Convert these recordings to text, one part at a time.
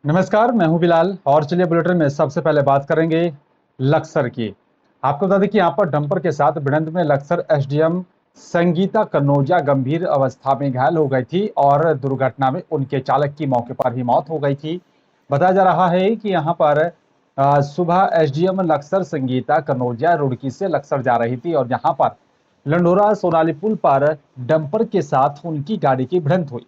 नमस्कार, मैं हूं बिलाल और चलिए बुलेटिन में सबसे पहले बात करेंगे लक्सर की। आपको बता दें कि यहां पर डंपर के साथ भिड़ंत में लक्सर एसडीएम संगीता कन्नौजिया गंभीर अवस्था में घायल हो गई थी और दुर्घटना में उनके चालक की मौके पर ही मौत हो गई थी। बताया जा रहा है कि यहां पर सुबह एसडीएम लक्सर संगीता कन्नौजिया रुड़की से लक्सर जा रही थी और यहां पर लंडोरा सोनाली पुल पर डंपर के साथ उनकी गाड़ी की भिड़ंत हुई,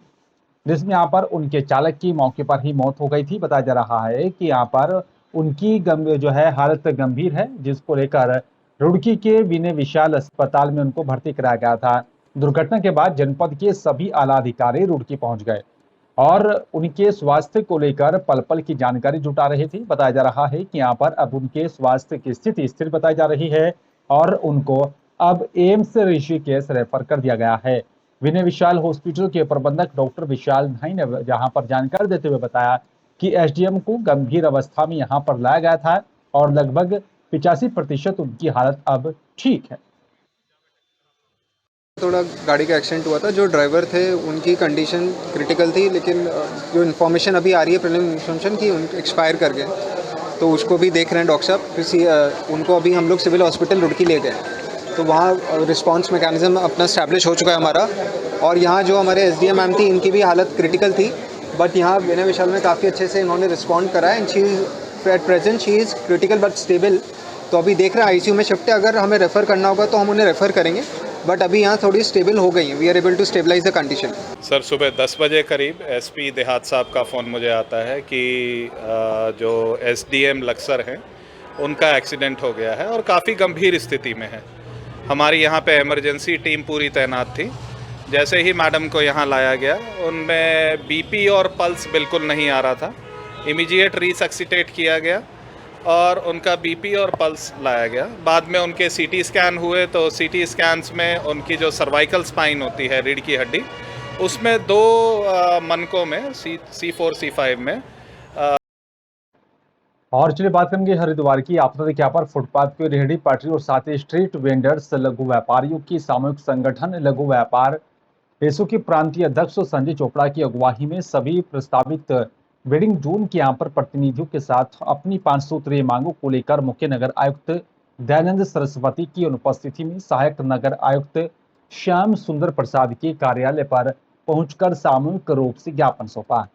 जिसमें यहाँ पर उनके चालक की मौके पर ही मौत हो गई थी। बताया जा रहा है कि यहाँ पर उनकी जो है हालत गंभीर है, जिसको लेकर रुड़की के विनय विशाल अस्पताल में उनको भर्ती कराया गया था। दुर्घटना के बाद जनपद के सभी आला अधिकारी रुड़की पहुंच गए और उनके स्वास्थ्य को लेकर पल पल की जानकारी जुटा रहे थे। बताया जा रहा है कि यहाँ पर अब उनके स्वास्थ्य की स्थिति स्थिर बताई जा रही है और उनको अब एम्स ऋषिकेश रेफर कर दिया गया है। विनय विशाल हॉस्पिटल के प्रबंधक डॉक्टर विशाल भाई ने जहां पर जानकारी देते हुए बताया कि एसडीएम को गंभीर अवस्था में यहां पर लाया गया था और लगभग 85% उनकी हालत अब ठीक है। थोड़ा गाड़ी का एक्सीडेंट हुआ था। जो ड्राइवर थे उनकी कंडीशन क्रिटिकल थी, लेकिन जो इन्फॉर्मेशन अभी आ रही है प्रीलिमिनरी इन्फॉर्मेशन की उन एक्सपायर कर गए, तो उसको भी देख रहे हैं डॉक्टर साहब। किसी उनको अभी हम लोग सिविल हॉस्पिटल रुड़की ले गए, तो वहाँ रिस्पांस मैकेनिज्म अपना स्टैब्लिश हो चुका है हमारा। और यहाँ जो हमारे एसडीएम मैम थी, इनकी भी हालत क्रिटिकल थी, बट यहाँ विनय विशाल में काफ़ी अच्छे से इन्होंने रिस्पॉन्ड करा है। And she is at present she is critical but stable. तो अभी देख रहे हैं आईसीयू में शिफ्ट है। अगर हमें रेफ़र करना होगा तो हम उन्हें रेफ़र करेंगे, बट अभी यहाँ थोड़ी स्टेबल हो गई है। We are able to stabilise the condition. Sir, सुबह 10 बजे करीब एसपी देहात साहब का फ़ोन मुझे आता है कि जो एसडीएम लक्सर हैं उनका एक्सीडेंट हो गया है और काफ़ी गंभीर स्थिति में है। हमारी यहाँ पे इमरजेंसी टीम पूरी तैनात थी। जैसे ही मैडम को यहाँ लाया गया, उनमें बीपी और पल्स बिल्कुल नहीं आ रहा था। इमीडिएट रिसक्सिटेट किया गया और उनका बीपी और पल्स लाया गया। बाद में उनके सीटी स्कैन हुए, तो सीटी स्कैन्स में उनकी जो सर्वाइकल स्पाइन होती है, रीढ़ की हड्डी, उसमें 2 मनकों में C4 C5 में। और चलिए बात करेंगे हरिद्वार की। आप बता दें कि यहाँ पर फुटपाथ पे रेहड़ी पटरी और साथ ही स्ट्रीट वेंडर्स लघु व्यापारियों की सामूहिक संगठन लघु व्यापार पेशों के प्रांतीय अध्यक्ष संजय चोपड़ा की अगुवाई में सभी प्रस्तावित वेडिंग जोन के यहाँ पर प्रतिनिधियों के साथ अपनी 5 सूत्रीय मांगों को लेकर मुख्य नगर आयुक्त दयानंद सरस्वती की अनुपस्थिति में सहायक नगर आयुक्त श्याम सुंदर प्रसाद के कार्यालय पर पहुंचकर सामूहिक रूप से ज्ञापन सौंपा।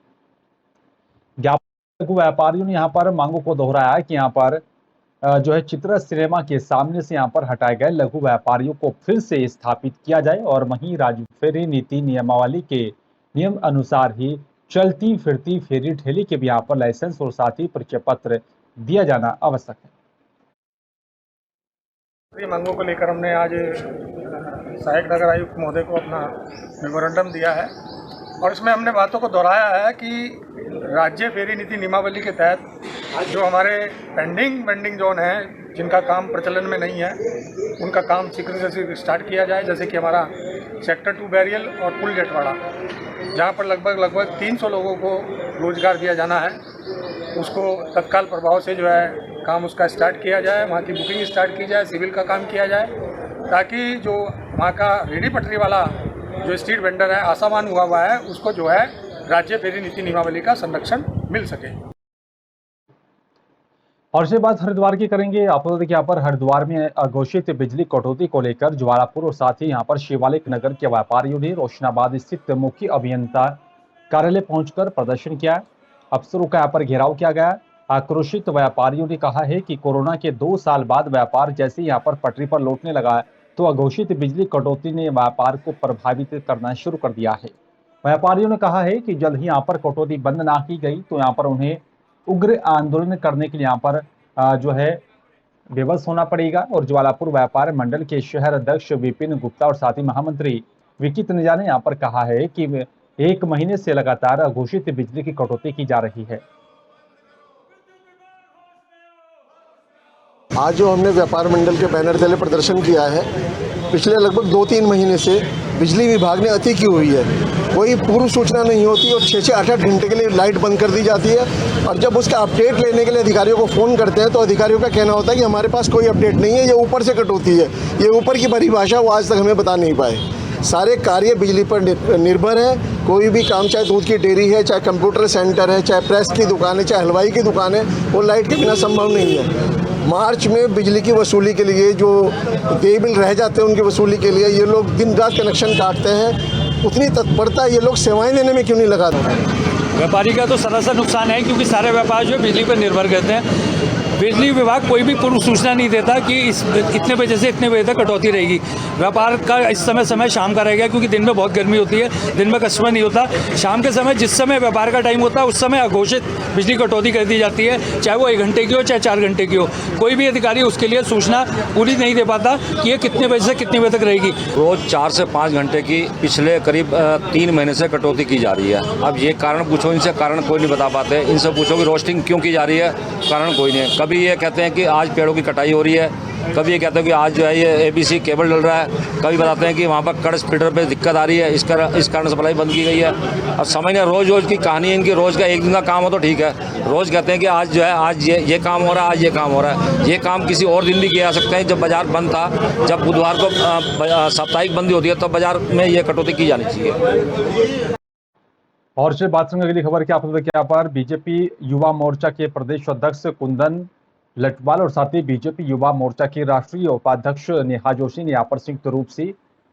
लघु व्यापारियों ने यहाँ पर मांगों को दोहराया कि यहाँ पर जो है चित्रा सिनेमा के सामने से यहाँ पर हटाए गए लघु व्यापारियों को फिर से स्थापित किया जाए और वहीं राज्य फेरी नीति नियमावली के नियम अनुसार ही चलती फिरती फेरी ठेली के भी यहाँ पर लाइसेंस और साथ ही परिचय पत्र दिया जाना आवश्यक है। मांगों को लेकर हमने आज सहायक नगर आयुक्त महोदय को अपना मेमोरेंडम दिया है और इसमें हमने बातों को दोहराया है कि राज्य फेरी नीति नियमावली के तहत जो हमारे पेंडिंग जोन हैं, जिनका काम प्रचलन में नहीं है, उनका काम शीघ्र से स्टार्ट किया जाए। जैसे कि हमारा सेक्टर 2 बैरियल और पुल जेटवाड़ा, जहाँ पर लगभग 300 लोगों को रोजगार दिया जाना है, उसको तत्काल प्रभाव से जो है काम उसका स्टार्ट किया जाए। वहाँ की बुकिंग स्टार्ट की जाए, सिविल का काम किया जाए, ताकि जो वहाँ का रेडी पटरी वाला जो स्ट्रीट वेंडर है, असामान हुआ है, उसको जो है राज्य फेरी नीति नियमावली का संरक्षण मिल सके। और से बात हरिद्वार की करेंगे। आप देखिए यहाँ पर हरिद्वार में अघोषित बिजली कटौती को लेकर ज्वालापुर और साथ ही यहाँ पर शिवालिक नगर के व्यापारियों ने रोशनाबाद स्थित मुख्य अभियंता कार्यालय पहुंचकर प्रदर्शन किया। अफसरों का यहाँ पर घेराव किया गया। आक्रोशित व्यापारियों ने कहा है कि कोरोना के 2 साल बाद व्यापार जैसे यहाँ पर पटरी पर लौटने लगा, तो अघोषित बिजली कटौती ने व्यापार को प्रभावित करना शुरू कर दिया है। व्यापारियों ने कहा है कि जल्द ही यहाँ पर कटौती बंद ना की गई तो यहाँ पर उन्हें उग्र आंदोलन करने के लिए यहाँ पर जो है विवश होना पड़ेगा। और ज्वालापुर व्यापार मंडल के शहर अध्यक्ष विपिन गुप्ता और साथी महामंत्री विकी तनेजा ने यहाँ पर कहा है कि 1 महीने से लगातार अघोषित बिजली की कटौती की जा रही है। आज जो हमने व्यापार मंडल के बैनर तले प्रदर्शन किया है, पिछले लगभग 2-3 महीने से बिजली विभाग ने अति की हुई है। कोई पूर्व सूचना नहीं होती और 6-8 घंटे के लिए लाइट बंद कर दी जाती है और जब उसका अपडेट लेने के लिए अधिकारियों को फ़ोन करते हैं तो अधिकारियों का कहना होता है कि हमारे पास कोई अपडेट नहीं है, ये ऊपर से कटौती है। ये ऊपर की परिभाषा वो आज तक हमें बता नहीं पाए। सारे कार्य बिजली पर निर्भर है। कोई भी काम, चाहे दूध की डेयरी है, चाहे कंप्यूटर सेंटर है, चाहे प्रेस की दुकान है, चाहे हलवाई की दुकान है, वो लाइट के बिना संभव नहीं है। मार्च में बिजली की वसूली के लिए जो देय बिल रह जाते हैं उनकी वसूली के लिए ये लोग दिन रात कनेक्शन काटते हैं। उतनी तत्परता ये लोग सेवाएं देने में क्यों नहीं लगाते? व्यापारी का तो सरासर नुकसान है, क्योंकि सारे व्यापार जो बिजली पर निर्भर करते हैं। बिजली विभाग कोई भी पूर्व सूचना नहीं देता कि इतने बजे से इतने बजे तक कटौती रहेगी। व्यापार का इस समय शाम का रह गया, क्योंकि दिन में बहुत गर्मी होती है, दिन में कस्टमर नहीं होता। शाम के समय जिस समय व्यापार का टाइम होता है उस समय अघोषित बिजली कटौती कर दी जाती है, चाहे वो 1 घंटे की हो चाहे 4 घंटे की हो। कोई भी अधिकारी उसके लिए सूचना पूरी नहीं दे पाता कि ये कितने बजे से कितने बजे तक रहेगी। रोज 4 से 5 घंटे की पिछले करीब 3 महीने से कटौती की जा रही है। अब ये कारण पूछो इनसे, कारण कोई नहीं बता पाते। इनसे पूछो कि रोस्टिंग क्यों की जा रही है, कारण कोई नहीं है। कभी ये कहते हैं कि आज पेड़ों की कटाई हो रही है, कभी ये कहते हैं कि आज जो है ये ABC केबल डल रहा है, कभी बताते हैं कि वहाँ पर कड़स फीडर पे दिक्कत आ रही है, इस कारण सप्लाई बंद की गई है। और समझ नहीं, रोज़ की कहानी है इनकी। रोज़ का एक दिन का काम हो तो ठीक है, रोज़ कहते हैं कि आज जो है आज ये काम हो रहा है, आज ये काम हो रहा है। ये काम किसी और दिन भी किया जा सकता है। जब बाजार बंद था, जब बुधवार को साप्ताहिक बंदी होती है, तब बाजार में ये कटौती की जानी चाहिए। और से बात करेंगे अगली खबर की। आप यहाँ पर बीजेपी युवा मोर्चा के प्रदेश अध्यक्ष कुंदन लटवाल और साथ ही बीजेपी युवा मोर्चा के राष्ट्रीय उपाध्यक्ष नेहा जोशी ने यहाँ पर संयुक्त रूप से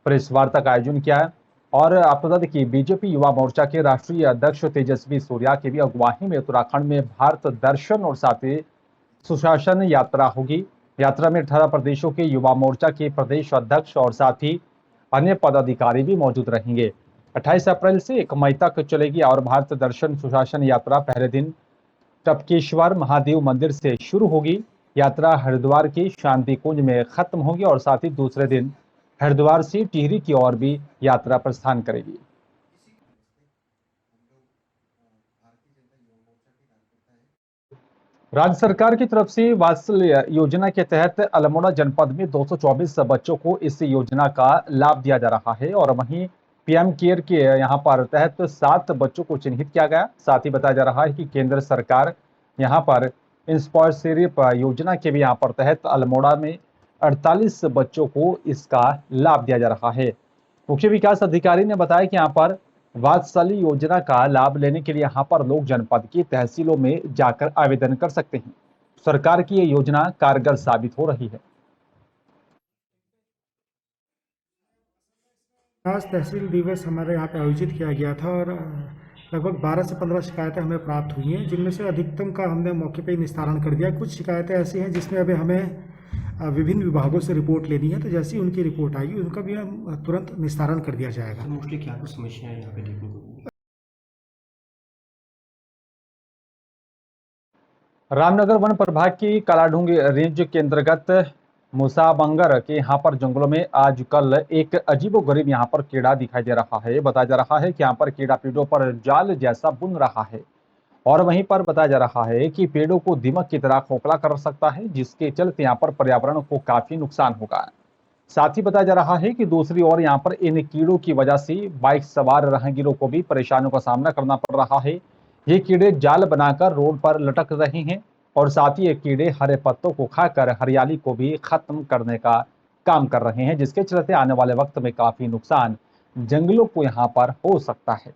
प्रेस वार्ता का आयोजन किया है। और आपको बता दें कि बीजेपी युवा मोर्चा के राष्ट्रीय अध्यक्ष तेजस्वी सूर्या की भी अगुवाई में उत्तराखंड में भारत दर्शन और साथ ही सुशासन यात्रा होगी। यात्रा में 18 प्रदेशों के युवा मोर्चा के प्रदेश अध्यक्ष और साथ ही अन्य पदाधिकारी भी मौजूद रहेंगे। 28 अप्रैल से 1 मई तक चलेगी और भारत दर्शन सुशासन यात्रा पहले दिन टपकेश्वर महादेव मंदिर से शुरू होगी। यात्रा हरिद्वार के शांति कुंज में खत्म होगी और साथ ही दूसरे दिन हरिद्वार से टिहरी की ओर भी यात्रा प्रस्थान करेगी। राज्य सरकार की तरफ से वात्सल्य योजना के तहत अल्मोड़ा जनपद में 224 बच्चों को इस योजना का लाभ दिया जा रहा है और वहीं PM केयर के यहाँ पर तहत 7 बच्चों को चिन्हित किया गया। साथ ही बताया जा रहा है कि केंद्र सरकार यहाँ पर इंस्पॉयरशिप योजना के भी यहाँ पर तहत अल्मोड़ा में 48 बच्चों को इसका लाभ दिया जा रहा है। मुख्य विकास अधिकारी ने बताया कि यहाँ पर वात्सल्य योजना का लाभ लेने के लिए यहाँ पर लोग जनपद की तहसीलों में जाकर आवेदन कर सकते हैं। सरकार की ये योजना कारगर साबित हो रही है। आज तहसील दिवस हमारे यहाँ पे आयोजित किया गया था और लगभग 12 से 15 शिकायतें हमें प्राप्त हुई हैं, जिनमें से अधिकतम का हमने मौके पे निस्तारण कर दिया। कुछ शिकायतें ऐसी हैं जिसमें अभी हमें विभिन्न विभागों से रिपोर्ट लेनी है, तो जैसी उनकी रिपोर्ट आएगी उनका भी हम तुरंत निस्तारण कर दिया जाएगा। मोस्टली क्या कुछ समस्याएं यहाँ पे देखने को मिली? रामनगर वन प्रभाग की कालाढूंग रेंज के अंतर्गत मुसाबंगर के यहाँ पर जंगलों में आज कल एक अजीबोगरीब यहाँ पर कीड़ा दिखाई दे रहा है। बताया जा रहा है कि यहाँ पर कीड़ा पेड़ों पर जाल जैसा बुन रहा है और वहीं पर बताया जा रहा है कि पेड़ों को दीमक की तरह खोखला कर सकता है, जिसके चलते यहाँ पर पर्यावरण को काफी नुकसान होगा। साथ ही बताया जा रहा है कि दूसरी ओर यहाँ पर इन कीड़ों की वजह से बाइक सवार राहगीरों को भी परेशानियों का सामना करना पड़ रहा है। ये कीड़े जाल बनाकर रोड पर लटक रहे हैं और साथ ही ये कीड़े हरे पत्तों को खाकर हरियाली को भी खत्म करने का काम कर रहे हैं, जिसके चलते आने वाले वक्त में काफी नुकसान जंगलों को यहाँ पर हो सकता है।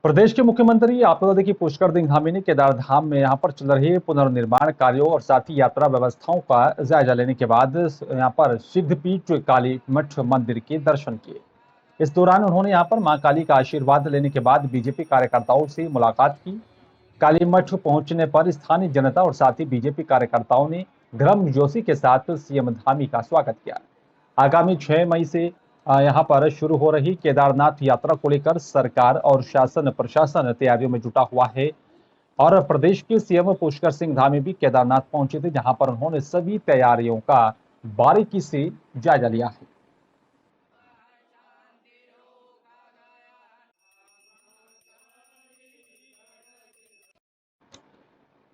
प्रदेश के मुख्यमंत्री आपको बता दें कि पुष्कर सिंह धामी ने केदार धाम में यहाँ पर चल रहे पुनर्निर्माण कार्यों और साथ ही यात्रा व्यवस्थाओं का जायजा लेने के बाद यहाँ पर सिद्धपीठ काली मठ मंदिर के दर्शन किए। इस दौरान उन्होंने यहाँ पर मां काली का आशीर्वाद लेने के बाद बीजेपी कार्यकर्ताओं से मुलाकात की। काली मठ पहुंचने पर स्थानीय जनता और साथ ही बीजेपी कार्यकर्ताओं ने गर्म जोशी के साथ CM धामी का स्वागत किया। आगामी 6 मई से यहाँ पर शुरू हो रही केदारनाथ यात्रा को लेकर सरकार और शासन प्रशासन तैयारियों में जुटा हुआ है और प्रदेश के CM पुष्कर सिंह धामी भी केदारनाथ पहुंचे थे, जहां पर उन्होंने सभी तैयारियों का बारीकी से जायजा लिया है।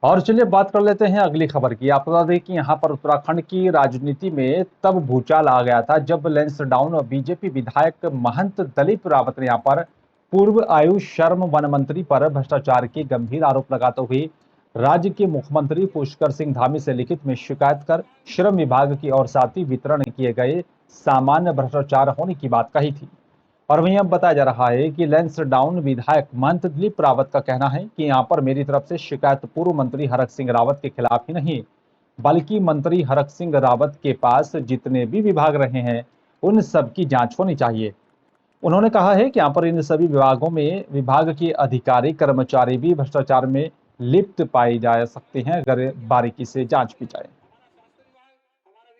और चलिए बात कर लेते हैं अगली खबर की। आपको बता दें कि यहाँ पर उत्तराखंड की राजनीति में तब भूचाल आ गया था जब लैंसडाउन बीजेपी विधायक महंत दलीप रावत ने यहाँ पर पूर्व आयुष शर्म वन मंत्री पर भ्रष्टाचार के गंभीर आरोप लगाते हुए राज्य के मुख्यमंत्री पुष्कर सिंह धामी से लिखित में शिकायत कर श्रम विभाग की ओर से वितरण किए गए सामान्य भ्रष्टाचार होने की बात कही थी। और वहीं अब बताया जा रहा है कि लैंसडाउन विधायक महंत दिलीप रावत का कहना है कि यहाँ पर मेरी तरफ से शिकायत पूर्व मंत्री हरक सिंह रावत के खिलाफ ही नहीं, बल्कि मंत्री हरक सिंह रावत के पास जितने भी विभाग रहे हैं उन सब की जांच होनी चाहिए। उन्होंने कहा है कि यहाँ पर इन सभी विभागों में विभाग के अधिकारी कर्मचारी भी भ्रष्टाचार में लिप्त पाए जा सकते हैं अगर बारीकी से जांच की जाए।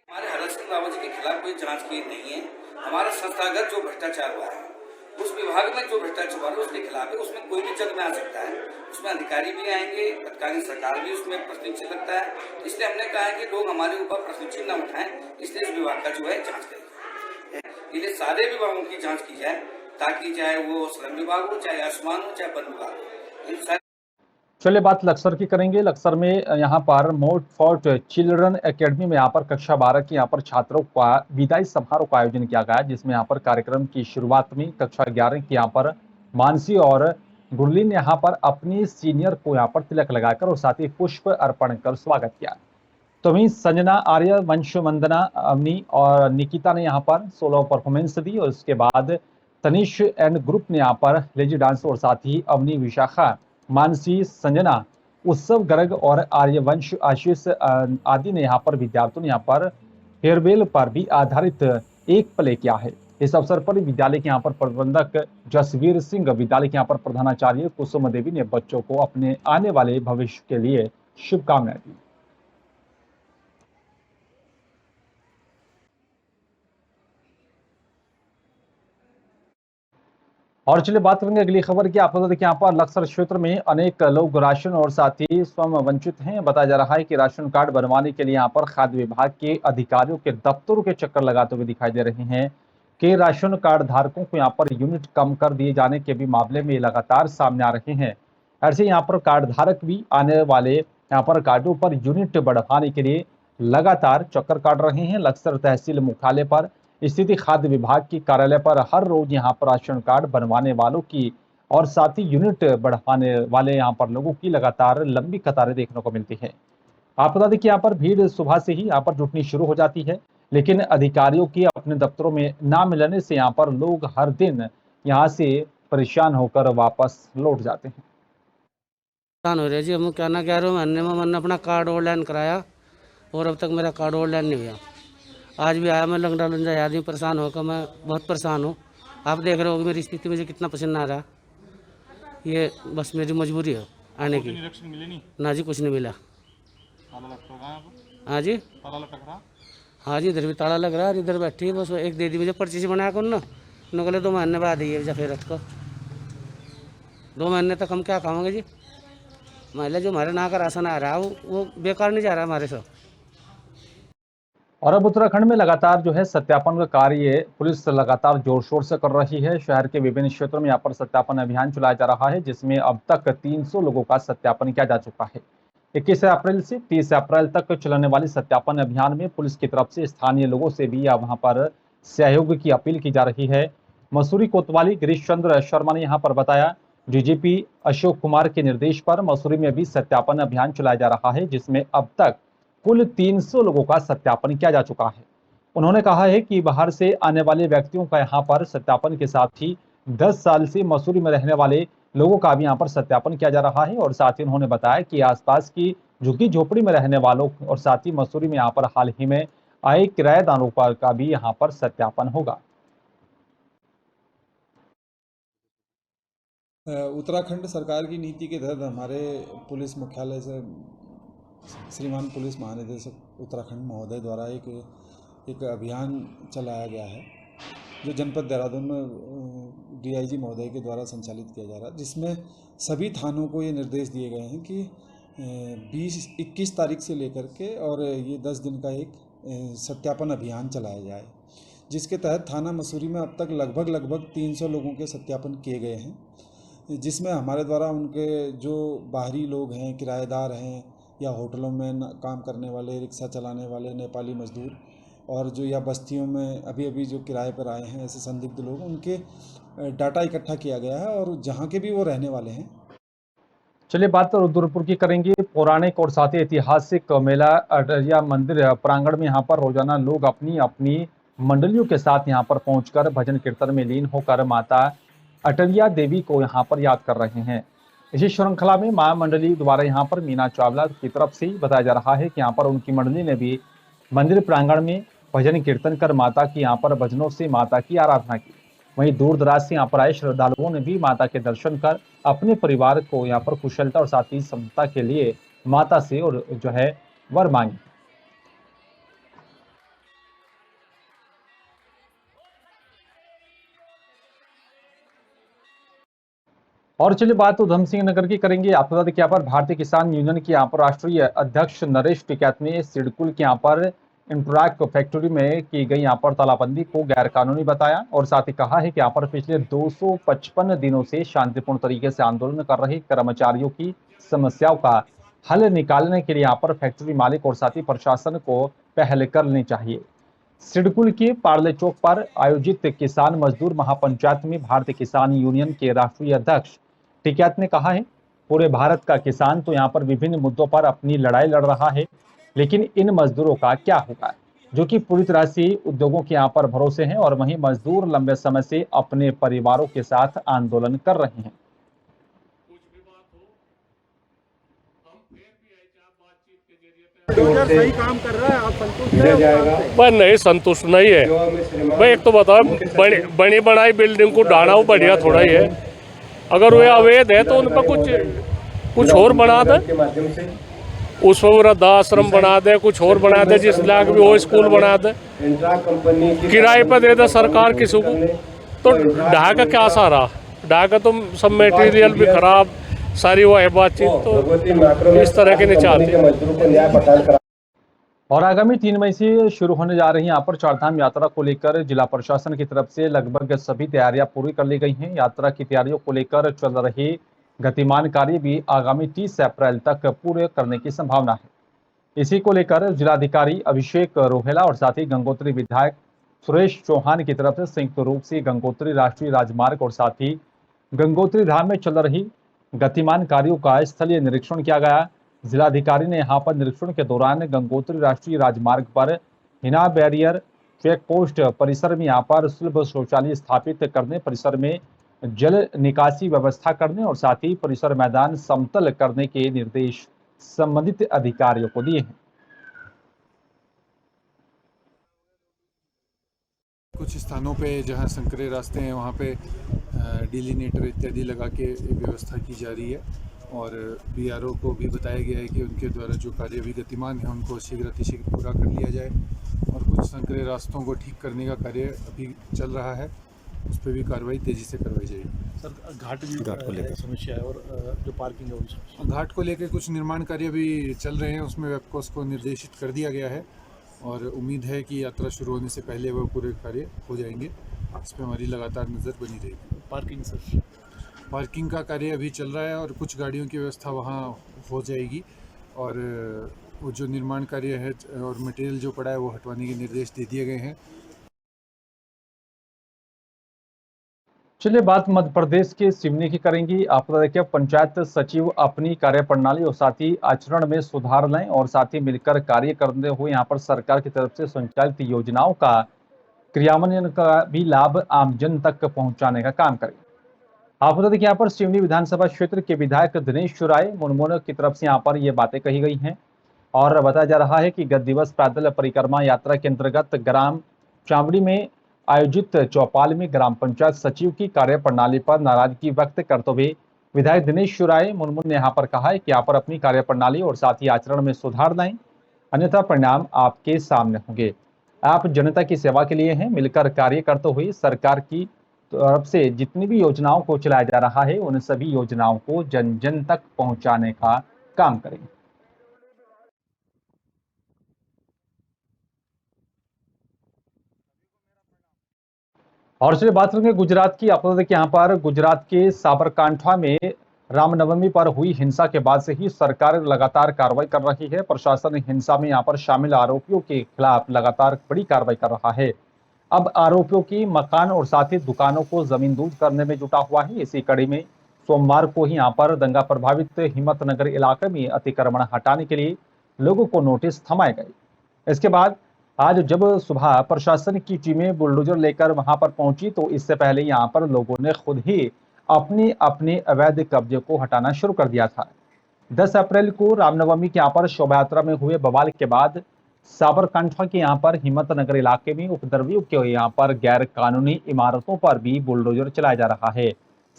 हमारे हरक सिंह रावत जी के खिलाफ कोई जांच की नहीं है। हमारा संस्थागत जो भ्रष्टाचार हुआ है, उस विभाग में जो भ्रष्टाचार हुआ है उसके खिलाफ है। उसमें कोई भी जग में आ सकता है, उसमें अधिकारी भी आएंगे, तत्कालीन सरकार भी उसमें प्रश्न चिन्ह लगता है। इसलिए हमने कहा है कि लोग हमारे ऊपर प्रश्न चिन्ह न उठाएं, इसलिए इस विभाग का जो है जांच करें। इसलिए सारे विभागों की जांच की जाए, ताकि चाहे वो श्रम विभाग हो, चाहे आसमान हो, चाहे वन विभाग हो। चलिए बात लक्सर की करेंगे। लक्सर में यहाँ पर मोट फोर्ट चिल्ड्रन एकेडमी में यहाँ पर कक्षा 12 के यहाँ पर छात्रों का विदाई समारोह का आयोजन किया गया, जिसमें यहाँ पर कार्यक्रम की शुरुआत में कक्षा 11 की यहाँ पर मानसी और गुरलीन ने यहाँ पर अपनी सीनियर को यहाँ पर तिलक लगाकर और साथ ही पुष्प अर्पण कर स्वागत किया। तो वहीं संजना, आर्य, वंश, वंदना, अवनी और निकिता ने यहाँ पर सोलो परफॉर्मेंस दी और उसके बाद तनिष एंड ग्रुप ने यहाँ पर लेजी डांस और साथ ही अवनी, विशाखा, मानसी, संजना, उत्सव गर्ग और आर्यवंश, आशीष आदि ने यहाँ पर विद्यार्थियों ने यहाँ पर फेयरवेल पर भी आधारित एक प्ले किया है। इस अवसर पर विद्यालय के यहाँ पर प्रबंधक जसवीर सिंह, विद्यालय के यहाँ पर प्रधानाचार्य कुसुम देवी ने बच्चों को अपने आने वाले भविष्य के लिए शुभकामनाएं दी। और चलिए बात करेंगे अगली खबर की। आपको बता दें कि यहाँ पर लक्सर क्षेत्र में अनेक लोग राशन और साथ ही स्वयं वंचित हैं। बताया जा रहा है कि राशन कार्ड बनवाने के लिए यहाँ पर खाद्य विभाग के अधिकारियों के दफ्तरों के चक्कर लगाते हुए दिखाई दे रहे हैं कि राशन कार्ड धारकों को यहाँ पर यूनिट कम कर दिए जाने के भी मामले में लगातार सामने आ रहे हैं। ऐसे यहाँ पर कार्ड धारक भी आने वाले यहाँ पर कार्डों पर यूनिट बढ़ाने के लिए लगातार चक्कर काट रहे हैं। लक्सर तहसील मुख्यालय पर स्थिति खाद्य विभाग की कार्यालय पर हर रोज यहाँ पर राशन कार्ड बनवाने वालों की और साथ ही यूनिट बढ़ाने वाले यहाँ पर लोगों की लगातार लंबी कतारें देखने को मिलती है। आप बता दें कि यहाँ पर भीड़ सुबह से ही यहाँ पर जुटनी शुरू हो जाती है, लेकिन अधिकारियों की अपने दफ्तरों में ना मिलने से यहाँ पर लोग हर दिन यहाँ से परेशान होकर वापस लौट जाते हैं। हो रही जी, हम क्या ना कह रहे हो, मैंने अपना कार्ड ऑनलाइन कराया और अब तक मेरा कार्ड ऑनलाइन नहीं हुआ। आज भी आया, मैं लंगड़ा लंजा आदमी, परेशान होकर मैं बहुत परेशान हूँ। आप देख रहे हो मेरी स्थिति, मुझे कितना पसंद आ रहा। ये बस मेरी मजबूरी है आने की। ना जी, कुछ नहीं मिला। हाँ जी, हाँ जी, इधर भी ताला लग रहा है। इधर बैठी है, बस एक दे दी मुझे पर्ची से बनाया कौन ना, उन्होंने 2 महीने बाद ये जा फिर को 2 महीने तक हम क्या खाओगे जी। महिला जो हमारे ना का राशन आ रहा है वो बेकार नहीं जा रहा हमारे साथ। और अब उत्तराखंड में लगातार जो है सत्यापन का कार्य पुलिस लगातार जोर शोर से कर रही है। शहर के विभिन्न क्षेत्रों में यहाँ पर सत्यापन अभियान चलाया जा रहा है, जिसमें अब तक 300 लोगों का सत्यापन किया जा चुका है। 21 अप्रैल से 30 अप्रैल तक चलने वाली सत्यापन अभियान में पुलिस की तरफ से स्थानीय लोगों से भी वहां पर सहयोग की अपील की जा रही है। मसूरी कोतवाली गिरीश चंद्र शर्मा ने यहाँ पर बताया, डीजीपी अशोक कुमार के निर्देश पर मसूरी में भी सत्यापन अभियान चलाया जा रहा है, जिसमें अब तक कुल 300 लोगों का सत्यापन किया जा चुका है। उन्होंने कहा है कि बाहर से आने वाले व्यक्तियों का यहाँ पर सत्यापन के साथ ही 10 साल से मसूरी में रहने वाले लोगों का भी यहाँ पर सत्यापन किया जा रहा है। और साथ ही उन्होंने बताया कि आसपास की झुग्गी झोपड़ी में रहने वालों और साथ ही मसूरी में यहाँ पर हाल ही में आए किराएदारों का भी यहाँ पर सत्यापन होगा। उत्तराखंड सरकार की नीति के तहत हमारे पुलिस मुख्यालय से श्रीमान पुलिस महानिदेशक उत्तराखंड महोदय द्वारा एक अभियान चलाया गया है, जो जनपद देहरादून में डीआईजी महोदय के द्वारा संचालित किया जा रहा है, जिसमें सभी थानों को ये निर्देश दिए गए हैं कि 21 तारीख से लेकर के और ये 10 दिन का एक सत्यापन अभियान चलाया जाए, जिसके तहत थाना मसूरी में अब तक लगभग 300 लोगों के सत्यापन किए गए हैं, जिसमें हमारे द्वारा उनके जो बाहरी लोग हैं, किराएदार हैं या होटलों में काम करने वाले, रिक्शा चलाने वाले नेपाली मजदूर और जो या बस्तियों में अभी जो किराए पर आए हैं ऐसे संदिग्ध लोग, उनके डाटा इकट्ठा किया गया है और जहां के भी वो रहने वाले हैं। चलिए बात रुद्रपुर की करेंगे। पौराणिक और साथ ही ऐतिहासिक मेला अटरिया मंदिर प्रांगण में यहाँ पर रोजाना लोग अपनी अपनी मंडलियों के साथ यहाँ पर पहुंचकर भजन कीर्तन में लीन होकर माता अटरिया देवी को यहाँ पर याद कर रहे हैं। इसी श्रृंखला में मां मंडली द्वारा यहाँ पर मीना चावला की तरफ से बताया जा रहा है कि यहाँ पर उनकी मंडली ने भी मंदिर प्रांगण में भजन कीर्तन कर माता की यहाँ पर भजनों से माता की आराधना की। वहीं दूर दराज से यहाँ पर आए श्रद्धालुओं ने भी माता के दर्शन कर अपने परिवार को यहाँ पर कुशलता और साथ ही समता के लिए माता से और जो है वर मांगे। और चलिए बात उधम सिंह नगर की करेंगे। आपको बता दें कि यहाँ पर भारतीय किसान यूनियन के यहाँ पर राष्ट्रीय अध्यक्ष नरेश टिकैत ने सिडकुल के यहाँ पर इंट्रैक फैक्ट्री में की गई यहाँ पर तालाबंदी को गैर कानूनी बताया और साथ ही कहा है कि यहाँ पर पिछले 255 दिनों से शांतिपूर्ण तरीके से आंदोलन कर रहे कर्मचारियों की समस्याओं का हल निकालने के लिए यहाँ पर फैक्ट्री मालिक और साथ ही प्रशासन को पहल करनी चाहिए। सिडकुल के पार्ले चौक पर आयोजित किसान मजदूर महापंचायत में भारतीय किसान यूनियन के राष्ट्रीय अध्यक्ष टिकैत ने कहा है, पूरे भारत का किसान तो यहाँ पर विभिन्न मुद्दों पर अपनी लड़ाई लड़ रहा है, लेकिन इन मजदूरों का क्या होगा जो कि पूरी तरह से उद्योगों के यहाँ पर भरोसे हैं और वहीं मजदूर लंबे समय से अपने परिवारों के साथ आंदोलन कर रहे हैं। सही काम कर रहा है, आप संतुष्ट हैं? पर नहीं, संतुष्ट नहीं है भाई। एक तो बताओ, बड़ी बनाई बिल्डिंग को ढाना बढ़िया थोड़ा ही है। अगर वे अवैध है तो उन पर कुछ और बना दे, उस पर वृद्धाश्रम बना दे, कुछ और बना दे, जिस लायक भी वो स्कूल बना दे, किराए पर दे दे सरकार किसी को। तो ढाका का क्या सहारा? ढाका तो सब मटेरियल भी खराब, सारी वो है बातचीत, तो इस तरह के नहीं चाहते। और आगामी 3 मई से शुरू होने जा रही यहाँ पर चारधाम यात्रा को लेकर जिला प्रशासन की तरफ से लगभग सभी तैयारियां पूरी कर ली गई हैं। यात्रा की तैयारियों को लेकर चल रही गतिमान कार्य भी आगामी 30 अप्रैल तक पूरे करने की संभावना है। इसी को लेकर जिलाधिकारी अभिषेक रोहेला और साथ ही गंगोत्री विधायक सुरेश चौहान की तरफ से संयुक्त रूप से गंगोत्री राष्ट्रीय राजमार्ग और साथ ही गंगोत्री धाम में चल रही गतिमान कार्यों का स्थलीय निरीक्षण किया गया। जिलाधिकारी ने यहाँ पर निरीक्षण के दौरान गंगोत्री राष्ट्रीय राजमार्ग पर हिना बैरियर चेक पोस्ट परिसर में यहाँ पर सुलभ शौचालय स्थापित करने, परिसर में जल निकासी व्यवस्था करने और साथ ही परिसर मैदान समतल करने के निर्देश संबंधित अधिकारियों को दिए हैं। कुछ स्थानों पे जहां संकरे रास्ते हैं वहां पे डिलिनेटर इत्यादि लगा के व्यवस्था की जा रही है और बीआरओ को भी बताया गया है कि उनके द्वारा जो कार्य अभी गतिमान है उनको शीघ्र अतिशीघ्र पूरा कर लिया जाए और कुछ संकरे रास्तों को ठीक करने का कार्य अभी चल रहा है, उस पर भी कार्रवाई तेज़ी से करवाई जाएगी। सर घाट को लेकर समस्या है और जो पार्किंग है वो घाट को लेकर कुछ निर्माण कार्य भी चल रहे हैं, उसमें वेबकोस को निर्देशित कर दिया गया है और उम्मीद है कि यात्रा शुरू होने से पहले वह पूरे कार्य हो जाएंगे। इस पर हमारी लगातार नज़र बनी रहेगी। पार्किंग सर, पार्किंग का कार्य अभी चल रहा है और कुछ गाड़ियों की व्यवस्था वहाँ हो जाएगी और वो जो निर्माण कार्य है और मटेरियल जो पड़ा है वो हटवाने के निर्देश दे दिए गए हैं। चलिए बात मध्य प्रदेश के सिवनी की करेंगी। आपको देखिए, पंचायत सचिव अपनी कार्यप्रणाली और साथ ही आचरण में सुधार लाएं और साथ ही मिलकर कार्य करते हुए यहाँ पर सरकार की तरफ से संचालित योजनाओं का क्रियान्वयन का भी लाभ आमजन तक पहुंचाने का काम करें। आपको बता दें कि यहाँ पर सिवनी विधानसभा क्षेत्र के विधायक दिनेश राय मुनमुन की तरफ से यहाँ पर ये बातें कही गई हैं और बताया जा रहा है कि गत दिवस पैदल परिक्रमा यात्रा के अंतर्गत ग्राम चावड़ी में आयोजित चौपाल में ग्राम पंचायत सचिव की कार्यप्रणाली पर नाराजगी व्यक्त करते हुए विधायक दिनेश राय मुनमुन ने यहाँ पर कहा है कि यहाँ पर अपनी कार्यप्रणाली और साथ ही आचरण में सुधार लाएं, अन्यथा परिणाम आपके सामने होंगे। आप जनता की सेवा के लिए हैं, मिलकर कार्य करते हुए सरकार की तरफ से जितनी भी योजनाओं को चलाया जा रहा है उन सभी योजनाओं को जन जन तक पहुंचाने का काम करें। और चलिए बात करेंगे गुजरात की। आपको देखिए, यहाँ पर गुजरात के साबरकांठा में रामनवमी पर हुई हिंसा के बाद से ही सरकार लगातार कार्रवाई कर रही है। प्रशासन हिंसा में यहाँ पर शामिल आरोपियों के खिलाफ लगातार बड़ी कार्रवाई कर रहा है। अब आरोपियों की मकान और साथ ही दुकानों को जमींदोज करने में जुटा हुआ है। इसी कड़ी में सोमवार को ही यहाँ पर दंगा प्रभावित हिम्मतनगर इलाके में अतिक्रमण हटाने के लिए लोगों को नोटिस थमाए गए। इसके बाद आज जब सुबह प्रशासन की टीमें बुलडोजर लेकर वहां पर पहुंची तो इससे पहले यहाँ पर लोगों ने खुद ही अपने अवैध कब्जे को हटाना शुरू कर दिया था। 10 अप्रैल को रामनवमी के यहाँ पर शोभा यात्रा में हुए बवाल के बाद साबरकांठा के यहाँ पर हिम्मतनगर इलाके में उपद्रवियों के यहाँ पर गैर कानूनी इमारतों पर भी बुलडोजर चलाया जा रहा है।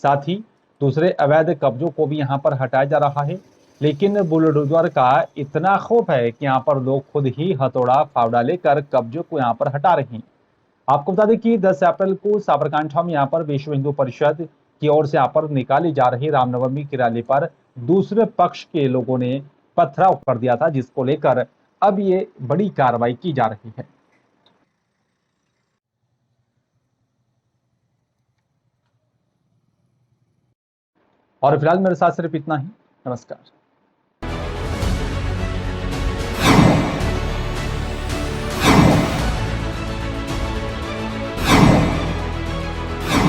साथ ही दूसरे अवैध कब्जों को भी यहाँ पर हटाया जा रहा है, लेकिन बुलडोजर का इतना खौफ है कि यहाँ पर लोग खुद ही हथौड़ा फावड़ा लेकर कब्जों को यहाँ पर हटा रहे हैं। आपको बता दें कि 10 अप्रैल को साबरकांठा में यहाँ पर विश्व हिंदू परिषद की ओर से यहाँ पर निकाली जा रही रामनवमी की रैली पर दूसरे पक्ष के लोगों ने पथराव कर दिया था, जिसको लेकर अब ये बड़ी कार्रवाई की जा रही है। और फिलहाल मेरे साथ सिर्फ इतना ही। नमस्कार।